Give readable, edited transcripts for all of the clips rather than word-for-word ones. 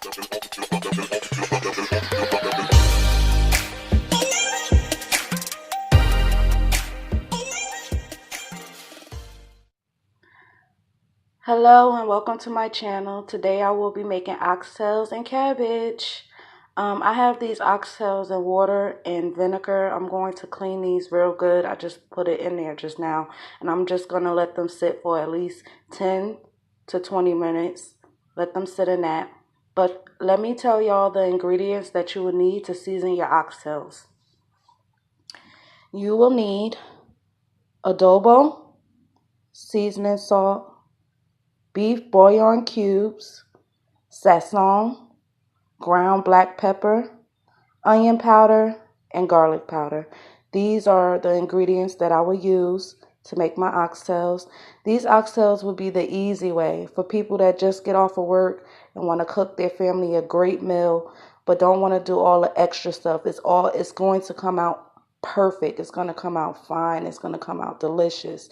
Hello and welcome to my channel. Today I will be making oxtails and cabbage. I have these oxtails in water and vinegar. I'm going to clean these real good. I just put it in there just now. And I'm just going to let them sit for at least 10 to 20 minutes. Let them sit in that. But let me tell y'all the ingredients that you will need to season your oxtails. You will need adobo, seasoning salt, beef bouillon cubes, sazon, ground black pepper, onion powder, and garlic powder. These are the ingredients that I will use to make my oxtails. These oxtails will be the easy way for people that just get off of work and want to cook their family a great meal, but don't want to do all the extra stuff. It's going to come out perfect. It's going to come out fine. It's going to come out delicious.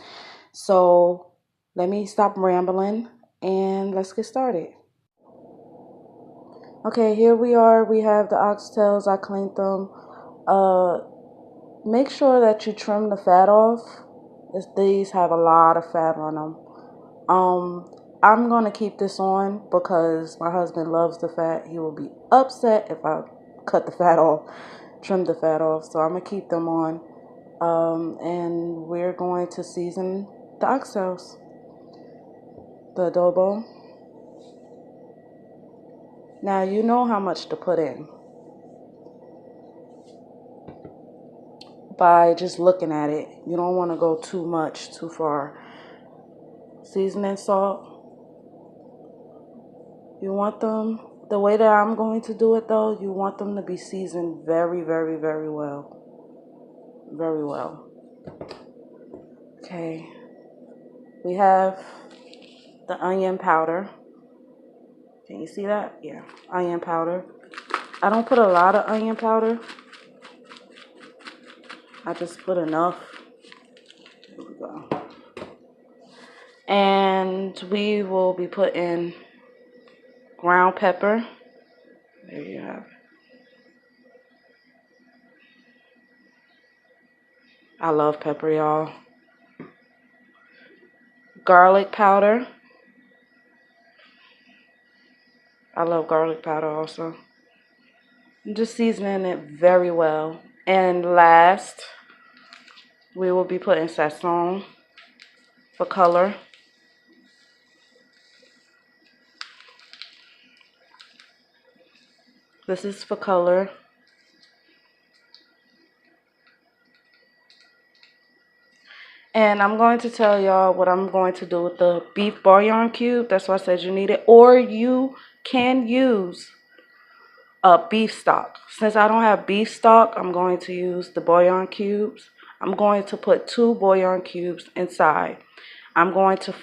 So let me stop rambling and let's get started. Okay, here we are. We have the oxtails. I cleaned them. Make sure that you trim the fat off. These have a lot of fat on them. I'm going to keep this on because my husband loves the fat. He will be upset if I cut the fat off, trim the fat off. So I'm going to keep them on. And we're going to season the oxtails. The adobo. Now you know how much to put in by just looking at it. You don't want to go too much, too far. Seasoning salt. You want them, the way that I'm going to do it though, you want them to be seasoned very, very, very well. Very well. Okay. We have the onion powder. Can you see that? Yeah, onion powder. I don't put a lot of onion powder. I just put enough. Here we go. And we will be putting ground pepper. There you have it. I love pepper, y'all. Garlic powder. I love garlic powder also. I'm just seasoning it very well. And last, we will be putting sazon for color. This is for color. And I'm going to tell y'all what I'm going to do with the beef bouillon cube. That's why I said you need it. Or you can use beef stock. Since I don't have beef stock, I'm going to use the bouillon cubes. I'm going to put 2 bouillon cubes inside. I'm going to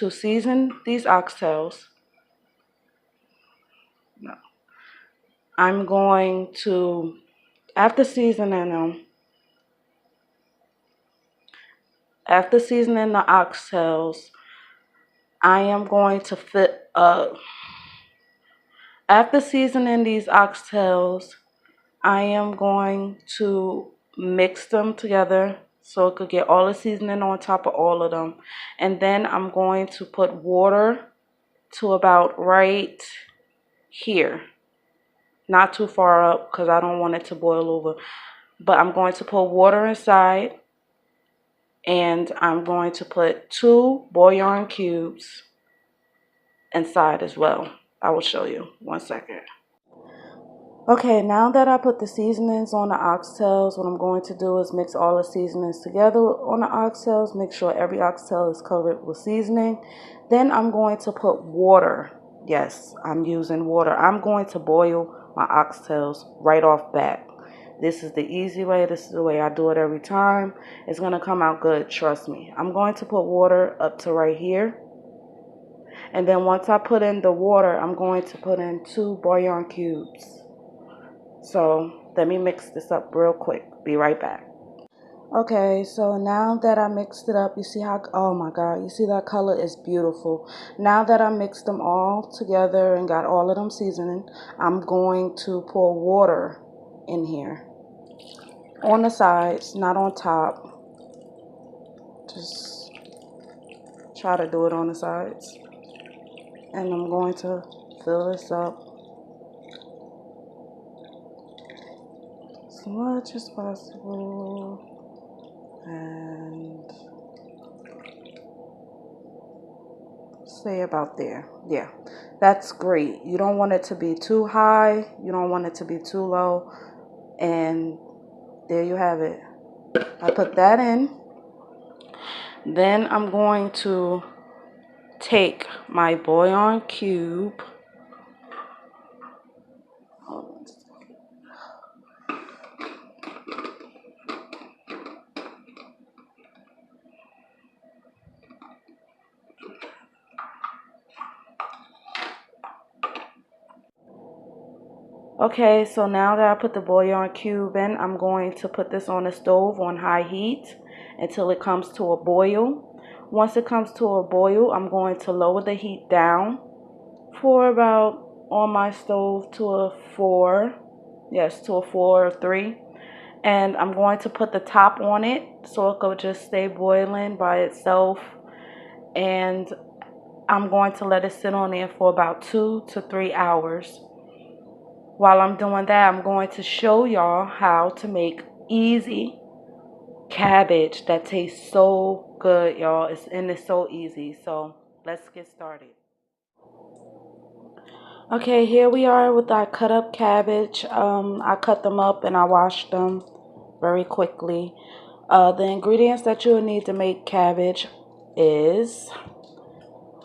season these oxtails. No. I'm going to, after seasoning the oxtails, I am going to after seasoning these oxtails, I am going to mix them together so it could get all the seasoning on top of all of them. And then I'm going to put water to about right here. Not too far up because I don't want it to boil over. But I'm going to put water inside. And I'm going to put 2 bouillon cubes inside as well. I will show you. 1 second. Okay, now that I put the seasonings on the oxtails, what I'm going to do is mix all the seasonings together on the oxtails. Make sure every oxtail is covered with seasoning. Then I'm going to put water. Yes, I'm using water. I'm going to boil my oxtails right off bat. This is the easy way. This is the way I do it every time. It's going to come out good, trust me. I'm going to put water up to right here. And then once I put in the water, I'm going to put in 2 bouillon cubes. So let me mix this up real quick. Be right back. Okay, so now that I mixed it up, you see how, oh my God, you see that color is beautiful. Now that I mixed them all together and got all of them seasoning, I'm going to pour water in here. On the sides, not on top. Just try to do it on the sides. And I'm going to fill this up as much as possible. And say about there. Yeah, that's great. You don't want it to be too high. You don't want it to be too low. And there you have it. I put that in. Then I'm going to take my bouillon cube. Okay, so now that I put the bouillon cube in, I'm going to put this on the stove on high heat until it comes to a boil. Once it comes to a boil, I'm going to lower the heat down for about, on my stove, to a 4. Yes, to a 4 or 3. And I'm going to put the top on it so it could just stay boiling by itself. And I'm going to let it sit on there for about 2 to 3 hours. While I'm doing that, I'm going to show y'all how to make easy cabbage that tastes so good, y'all. It's so easy. So let's get started. Okay, here we are with our cut up cabbage. I cut them up and I washed them very quickly. The ingredients that you will need to make cabbage is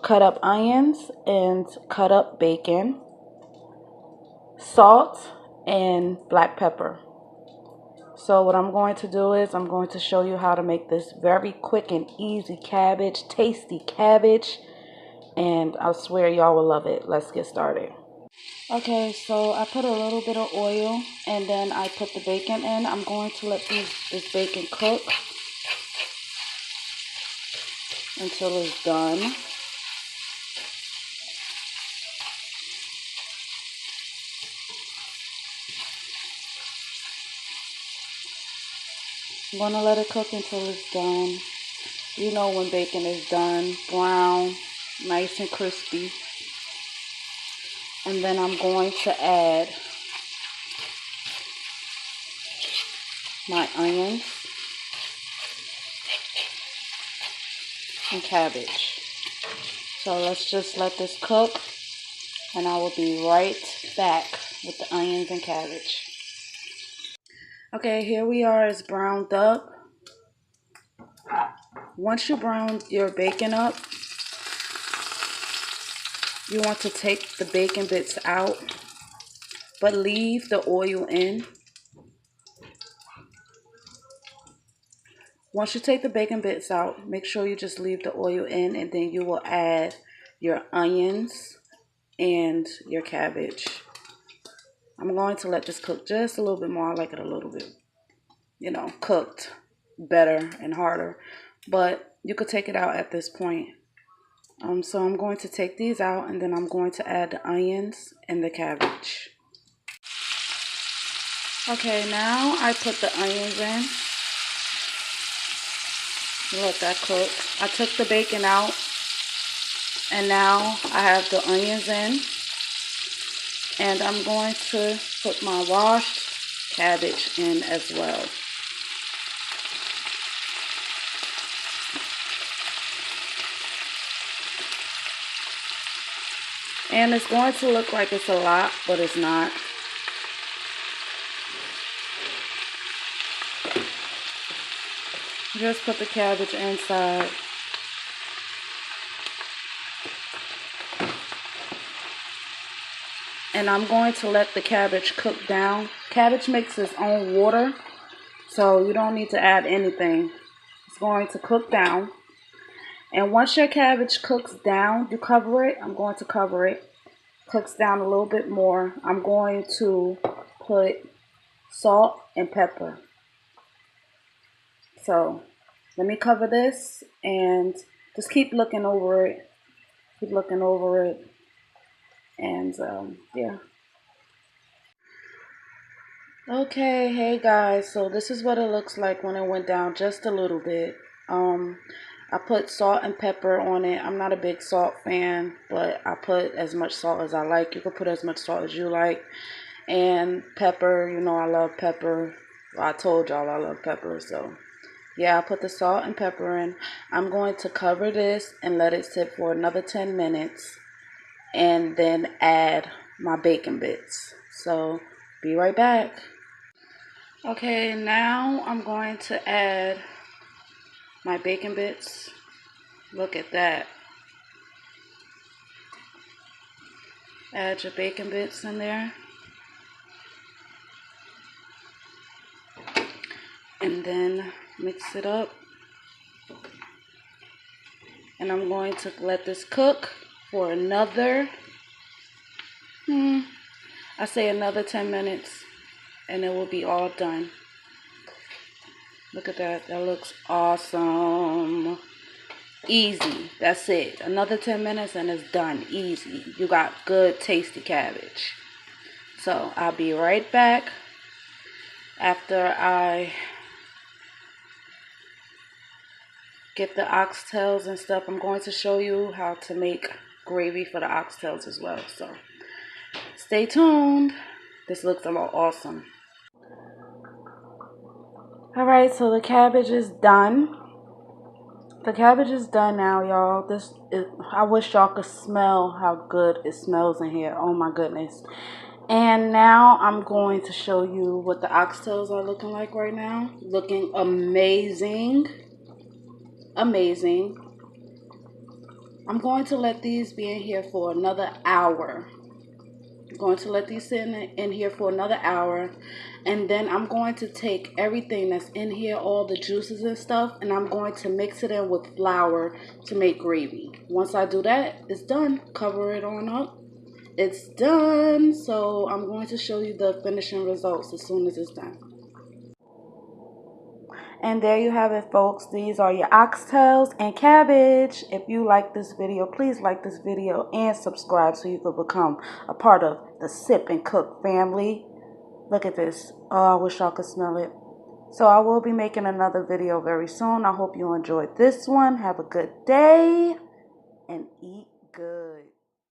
cut up onions and cut up bacon, salt, and black pepper. So what I'm going to do is I'm going to show you how to make this very quick and easy cabbage, tasty cabbage, and I swear y'all will love it. Let's get started. Okay, so I put a little bit of oil and then I put the bacon in. I'm going to let this bacon cook until it's done. I'm going to let it cook until it's done. You know when bacon is done, brown, nice and crispy. And then I'm going to add my onions and cabbage. So let's just let this cook and I will be right back with the onions and cabbage. Okay, here we are. It's browned up. Once you brown your bacon up, you want to take the bacon bits out, but leave the oil in. Once you take the bacon bits out, make sure you just leave the oil in, and then you will add your onions and your cabbage. I'm going to let this cook just a little bit more. I like it a little bit, cooked better and harder, but you could take it out at this point. So I'm going to take these out and then I'm going to add the onions and the cabbage. Okay, now I put the onions in. Let that cook. I took the bacon out and now I have the onions in. And I'm going to put my washed cabbage in as well. And it's going to look like it's a lot, but it's not. Just put the cabbage inside. And I'm going to let the cabbage cook down. Cabbage makes its own water, so you don't need to add anything. It's going to cook down. And once your cabbage cooks down, you cover it. I'm going to cover it. Cooks down a little bit more. I'm going to put salt and pepper. So let me cover this and just keep looking over it. Keep looking over it. And yeah. Okay, hey guys, so this is what it looks like when it went down just a little bit. I put salt and pepper on it. I'm not a big salt fan, but I put as much salt as I like. You can put as much salt as you like. And pepper, you know I love pepper. Well, I told y'all I love pepper, so yeah, I put the salt and pepper in. I'm going to cover this and let it sit for another 10 minutes and then add my bacon bits. So be right back. Okay, now I'm going to add my bacon bits. Look at that. Add your bacon bits in there. And then mix it up. And I'm going to let this cook for another, I say another 10 minutes. And it will be all done. Look at that. That looks awesome. Easy. That's it. Another 10 minutes and it's done. Easy. You got good, tasty cabbage. So I'll be right back after I get the oxtails and stuff. I'm going to show you how to make gravy for the oxtails as well. So stay tuned. This looks awesome. Alright, so the cabbage is done. The cabbage is done now, y'all. I wish y'all could smell how good it smells in here. Oh my goodness. And now I'm going to show you what the oxtails are looking like right now. Looking amazing. Amazing. I'm going to let these be in here for another hour. I'm going to let these sit in here for another hour. And then I'm going to take everything that's in here, all the juices and stuff, and I'm going to mix it in with flour to make gravy. Once I do that, it's done. Cover it on up. It's done. So I'm going to show you the finishing results as soon as it's done. And there you have it, folks. These are your oxtails and cabbage. If you like this video, please like this video and subscribe so you can become a part of the Sip and Cook family. Look at this. Oh, I wish y'all could smell it. So I will be making another video very soon. I hope you enjoyed this one. Have a good day and eat good.